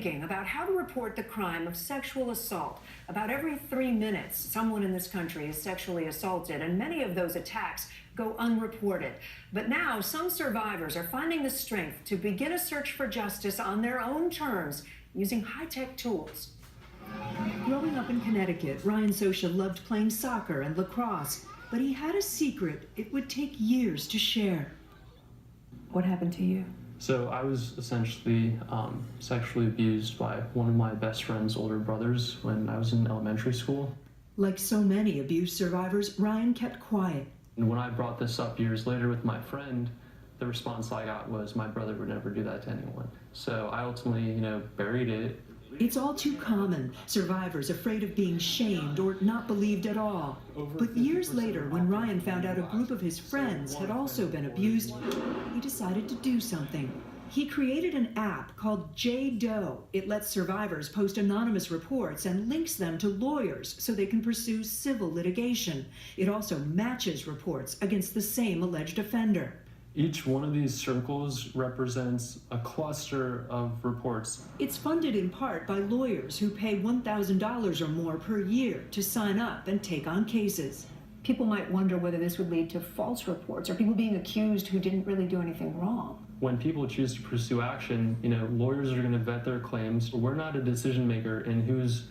About how to report the crime of sexual assault. About every 3 minutes, someone in this country is sexually assaulted, and many of those attacks go unreported. But now some survivors are finding the strength to begin a search for justice on their own terms using high-tech tools. Growing up in Connecticut, Ryan Socia loved playing soccer and lacrosse, but he had a secret it would take years to share. What happened to you? So I was essentially sexually abused by one of my best friend's older brothers when I was in elementary school. Like so many abuse survivors, Ryan kept quiet. And when I brought this up years later with my friend, the response I got was my brother would never do that to anyone. So I ultimately, buried it. It's all too common. Survivors afraid of being shamed or not believed at all. But years later, when Ryan found out a group of his friends had also been abused, he decided to do something. He created an app called JDoe. It lets survivors post anonymous reports and links them to lawyers so they can pursue civil litigation. It also matches reports against the same alleged offender. Each one of these circles represents a cluster of reports. It's funded in part by lawyers who pay $1,000 or more per year to sign up and take on cases. People might wonder whether this would lead to false reports or people being accused who didn't really do anything wrong. When people choose to pursue action, lawyers are going to vet their claims. We're not a decision maker in who's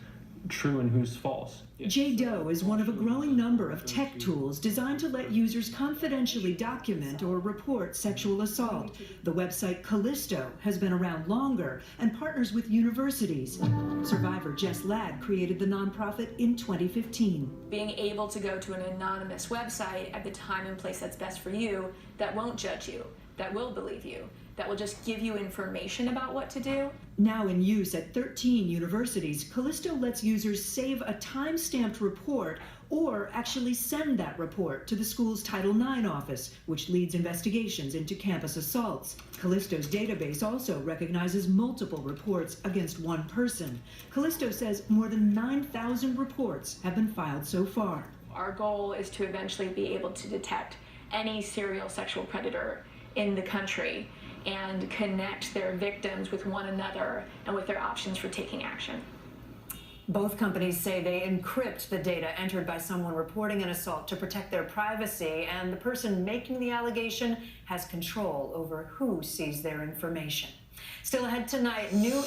true and who's false. JDoe is one of a growing number of tech tools designed to let users confidentially document or report sexual assault. The website Callisto has been around longer and partners with universities. Survivor Jess Ladd created the nonprofit in 2015. Being able to go to an anonymous website at the time and place that's best for you, that won't judge you, that will believe you, that will just give you information about what to do. Now in use at 13 universities, Callisto lets users save a time-stamped report or actually send that report to the school's Title IX office, which leads investigations into campus assaults. Callisto's database also recognizes multiple reports against one person. Callisto says more than 9,000 reports have been filed so far. Our goal is to eventually be able to detect any serial sexual predator in the country and connect their victims with one another and with their options for taking action. Both companies say they encrypt the data entered by someone reporting an assault to protect their privacy, and the person making the allegation has control over who sees their information. Still ahead tonight, new